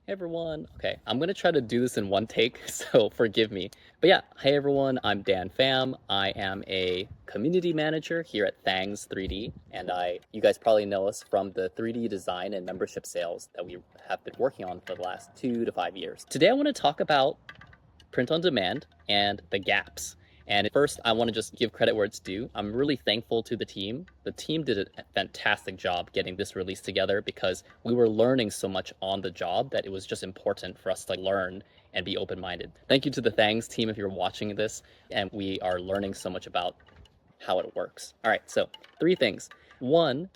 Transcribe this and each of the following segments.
Hey everyone. Okay, I'm gonna try to do this in one take, so forgive me. But yeah, hey everyone, I'm Dan Pham. I am a community manager here at Thangs 3D, and you guys probably know us from the 3D design and membership sales that we have been working on for the last 2 to 5 years. Today I want to talk about print on demand and the gaps. And first, I want to just give credit where it's due. I'm really thankful to the team. The team did a fantastic job getting this release together because we were learning so much on the job that it was just important for us to learn and be open-minded. Thank you to the Thangs team if you're watching this, and we are learning so much about how it works. All right, so 3 things. One,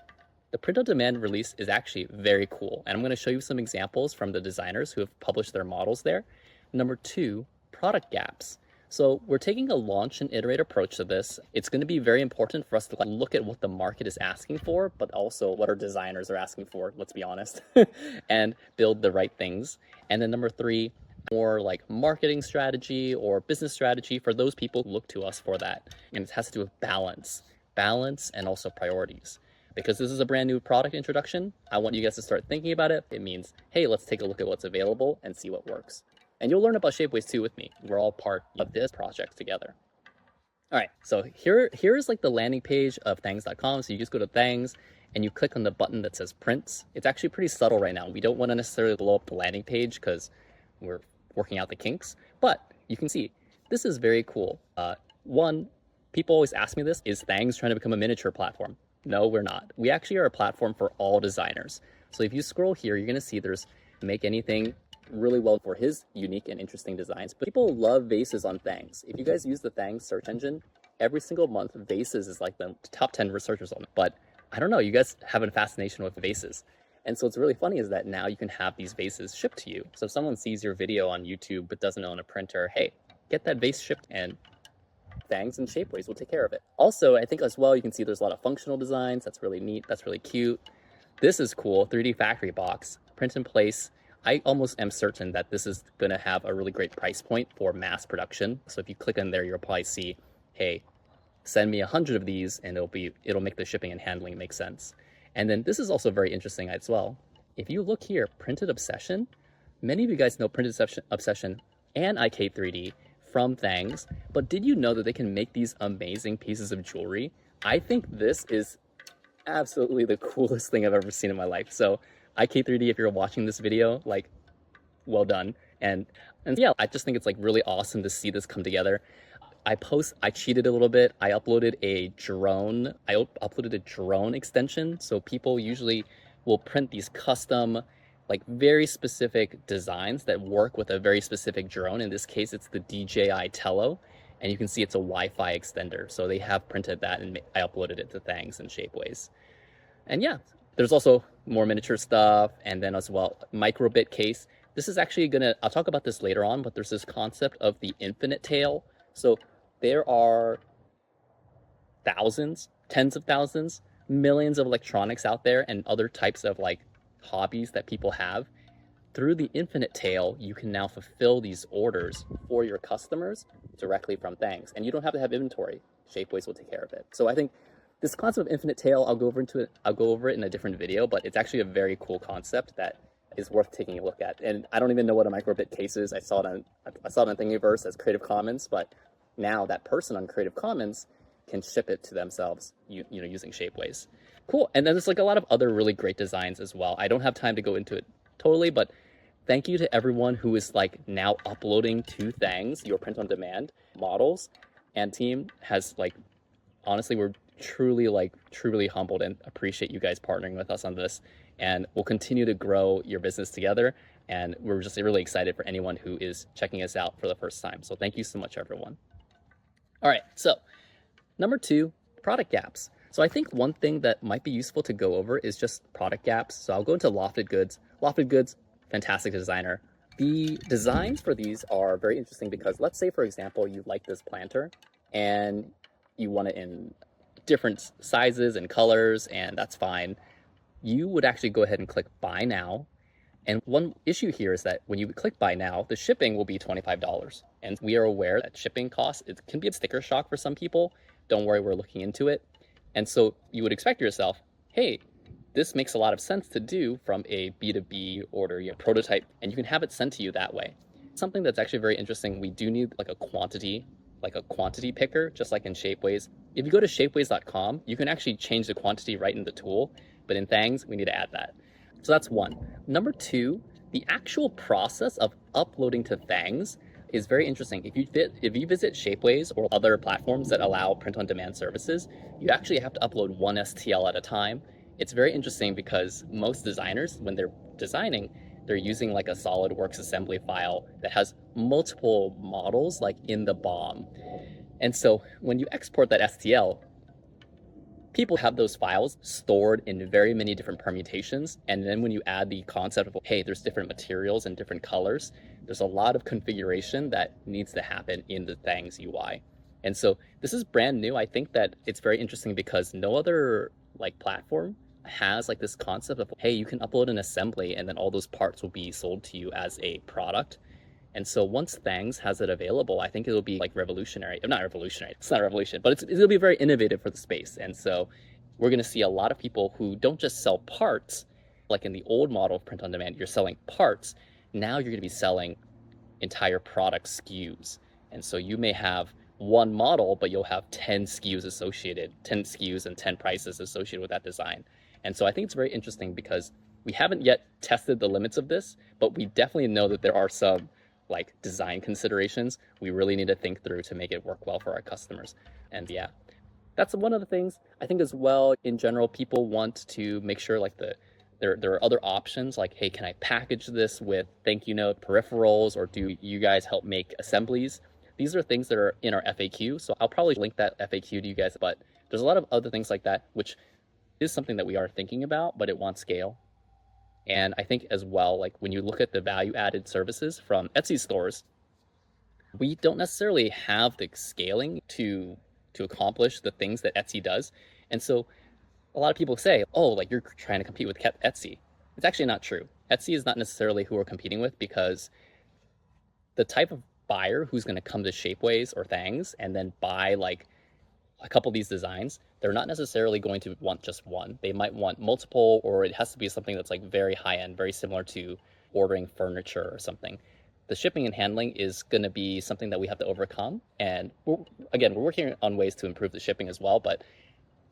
the print on demand release is actually very cool, and I'm going to show you some examples from the designers who have published their models there. Number 2, product gaps. So we're taking a launch and iterate approach to this. It's going to be very important for us to look at what the market is asking for, but also what our designers are asking for, let's be honest, and build the right things. And then number 3, more like marketing strategy or business strategy for those people who look to us for that. And it has to do with balance and also priorities. Because this is a brand new product introduction, I want you guys to start thinking about it. It means, hey, let's take a look at what's available and see what works. And you'll learn about Shapeways too with me. We're all part of this project together. All right, so here's like the landing page of Thangs.com. So you just go to Thangs and you click on the button that says prints. It's actually pretty subtle right now. We don't want to necessarily blow up the landing page because we're working out the kinks, but you can see this is very cool. One, people always ask me this, is Thangs trying to become a miniature platform? No, we're not. We actually are a platform for all designers. So if you scroll here, you're gonna see there's make anything really well for his unique and interesting designs. But people love vases on Thangs. If you guys use the Thangs search engine, every single month, vases is like the top 10 research result. But I don't know, you guys have a fascination with vases. And so what's really funny is that now you can have these vases shipped to you. So if someone sees your video on YouTube but doesn't own a printer, hey, get that vase shipped and Thangs and Shapeways will take care of it. Also, I think as well, you can see there's a lot of functional designs. That's really neat. That's really cute. This is cool. 3D factory box, print in place. I almost am certain that this is going to have a really great price point for mass production. So if you click on there, you'll probably see, hey, send me 100 of these and it'll make the shipping and handling make sense. And then this is also very interesting as well. If you look here, Printed Obsession, many of you guys know Printed Obsession and IK3D from Thangs, but did you know that they can make these amazing pieces of jewelry? I think this is absolutely the coolest thing I've ever seen in my life. So IK3D, if you're watching this video, like, well done. And yeah, I just think it's like really awesome to see this come together. I cheated a little bit. I uploaded a drone. Extension. So people usually will print these custom, like very specific designs that work with a very specific drone. In this case, it's the DJI Tello. And you can see it's a Wi-Fi extender. So they have printed that and I uploaded it to Thangs and Shapeways. And yeah, there's also more miniature stuff. And then as well, microbit case. This is actually I'll talk about this later on, but there's this concept of the infinite tail. So there are thousands, tens of thousands, millions of electronics out there and other types of like hobbies that people have. Through the infinite tail, you can now fulfill these orders for your customers directly from Thangs. And you don't have to have inventory. Shapeways will take care of it. So I think this concept of infinite tail, I'll go over it in a different video, but it's actually a very cool concept that is worth taking a look at. And I don't even know what a microbit case is. I saw it on Thingiverse as Creative Commons, but now that person on Creative Commons can ship it to themselves, using Shapeways. Cool. And then there's like a lot of other really great designs as well. I don't have time to go into it totally, but thank you to everyone who is like now uploading to Thangs your print on demand models, and team has like, honestly, we're truly humbled and appreciate you guys partnering with us on this, and we'll continue to grow your business together. And we're just really excited for anyone who is checking us out for the first time. So thank you so much, everyone. All right, so number 2, product gaps. So I think one thing that might be useful to go over is just product gaps. So I'll go into Lofted Goods. Lofted Goods, fantastic designer. The designs for these are very interesting because let's say, for example, you like this planter and you want it in different sizes and colors, and that's fine. You would actually go ahead and click Buy Now. And one issue here is that when you click Buy Now, the shipping will be $25. And we are aware that shipping costs, it can be a sticker shock for some people. Don't worry, we're looking into it. And so you would expect yourself, hey, This makes a lot of sense to do from a B2B order, prototype, and you can have it sent to you that way. Something that's actually very interesting, we do need like a quantity picker, just like in Shapeways. If you go to shapeways.com, you can actually change the quantity right in the tool, but in Thangs, we need to add that. So that's one. Number two, the actual process of uploading to Thangs is very interesting. If you visit Shapeways or other platforms that allow print-on-demand services, you actually have to upload one STL at a time. It's very interesting because most designers, when they're designing, they're using like a SolidWorks assembly file that has multiple models like in the BOM. And so when you export that STL, people have those files stored in very many different permutations. And then when you add the concept of, hey, there's different materials and different colors, there's a lot of configuration that needs to happen in the Thangs UI. And so this is brand new. I think that it's very interesting because no other like platform has like this concept of, hey, you can upload an assembly and then all those parts will be sold to you as a product. And so once Thangs has it available, I think it'll be like revolutionary. Not revolutionary, it's not a revolution, but it'll be very innovative for the space. And so we're going to see a lot of people who don't just sell parts, like in the old model of print on demand, you're selling parts. Now you're going to be selling entire product SKUs. And so you may have one model, but you'll have 10 SKUs associated, 10 SKUs and 10 prices associated with that design. And so I think it's very interesting because we haven't yet tested the limits of this, but we definitely know that there are some like design considerations we really need to think through to make it work well for our customers. And yeah, that's one of the things I think as well. In general, people want to make sure like there are other options like, hey, can I package this with thank you note peripherals, or do you guys help make assemblies? These are things that are in our FAQ, so I'll probably link that FAQ to you guys, but there's a lot of other things like that, which is something that we are thinking about, but it wants scale. And I think as well, like when you look at the value added services from Etsy stores, we don't necessarily have the scaling to accomplish the things that Etsy does. And so a lot of people say, oh, like you're trying to compete with Etsy. It's actually not true. Etsy is not necessarily who we're competing with, because the type of buyer who's going to come to Shapeways or Thangs and then buy like a couple of these designs, they're not necessarily going to want just one. They might want multiple, or it has to be something that's like very high end, very similar to ordering furniture or something. The shipping and handling is going to be something that we have to overcome. And we're working on ways to improve the shipping as well. But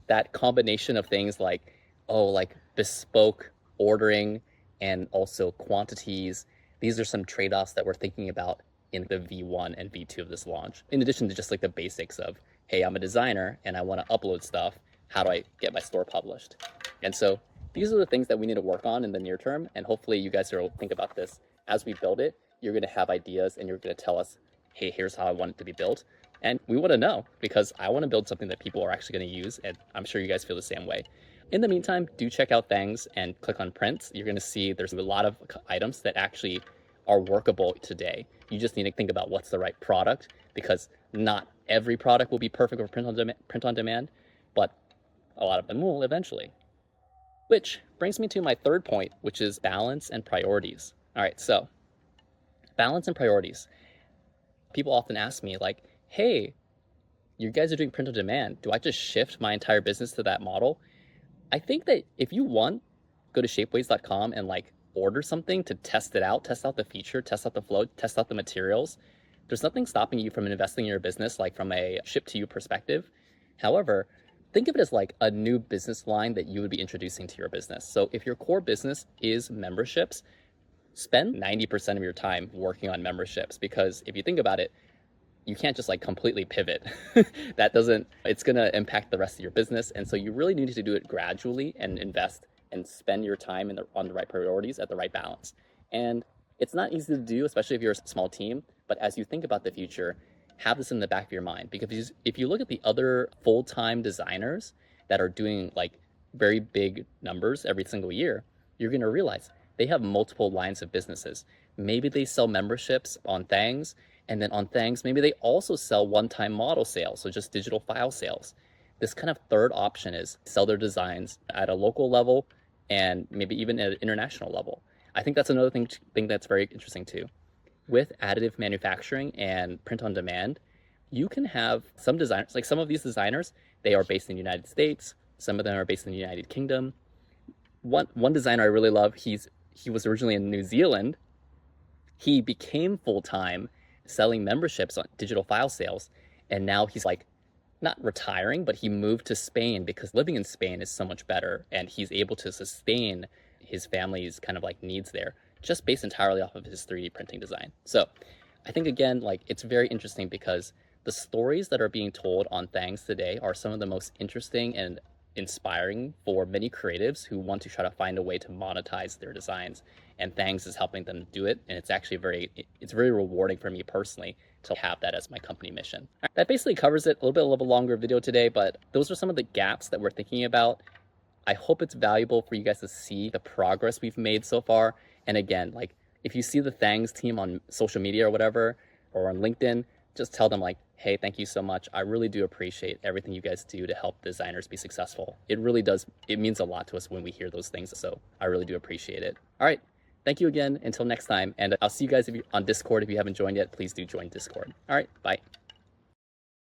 that combination of things like, like bespoke ordering and also quantities, these are some trade-offs that we're thinking about in the V1 and V2 of this launch, in addition to just like the basics of, hey, I'm a designer and I want to upload stuff. How do I get my store published? And so these are the things that we need to work on in the near term. And hopefully you guys will think about this as we build it. You're going to have ideas and you're going to tell us, hey, here's how I want it to be built. And we want to know, because I want to build something that people are actually going to use. And I'm sure you guys feel the same way. In the meantime, do check out Thangs and click on prints. You're going to see there's a lot of items that actually are workable today. You just need to think about what's the right product, because not every product will be perfect for print on demand, but a lot of them will eventually. Which brings me to my third point, which is balance and priorities. All right, so balance and priorities. People often ask me like, hey, you guys are doing print on demand. Do I just shift my entire business to that model? I think that if you want, go to shapeways.com and like order something to test it out, test out the feature, test out the flow, test out the materials. There's nothing stopping you from investing in your business, like from a ship to you perspective. However, think of it as like a new business line that you would be introducing to your business. So if your core business is memberships, spend 90% of your time working on memberships, because if you think about it, you can't just like completely pivot. It's going to impact the rest of your business. And so you really need to do it gradually and invest and spend your time on the right priorities at the right balance. And it's not easy to do, especially if you're a small team. But as you think about the future, have this in the back of your mind, because if you look at the other full-time designers that are doing like very big numbers every single year, you're going to realize they have multiple lines of businesses. Maybe they sell memberships on Thangs, and then on Thangs, maybe they also sell one-time model sales, so just digital file sales. This kind of third option is sell their designs at a local level and maybe even at an international level. I think that's another thing that's very interesting too. With additive manufacturing and print on demand, you can have some designers, like some of these designers, they are based in the United States, some of them are based in the United Kingdom. one designer I really love, he was originally in New Zealand. He became full-time selling memberships on digital file sales, and now he's like not retiring, but he moved to Spain because living in Spain is so much better, and he's able to sustain his family's kind of like needs there just based entirely off of his 3D printing design. So I think again, like it's very interesting because the stories that are being told on Thangs today are some of the most interesting and inspiring for many creatives who want to try to find a way to monetize their designs, and Thangs is helping them do it. And it's actually it's very rewarding for me personally to have that as my company mission. That basically covers it. A little bit of a longer video today, but those are some of the gaps that we're thinking about. I hope it's valuable for you guys to see the progress we've made so far. And again, like if you see the Thangs team on social media or whatever, or on LinkedIn, just tell them like, hey, thank you so much. I really do appreciate everything you guys do to help designers be successful. It really does. It means a lot to us when we hear those things. So I really do appreciate it. All right. Thank you again. Until next time. And I'll see you guys on Discord. If you haven't joined yet, please do join Discord. All right. Bye.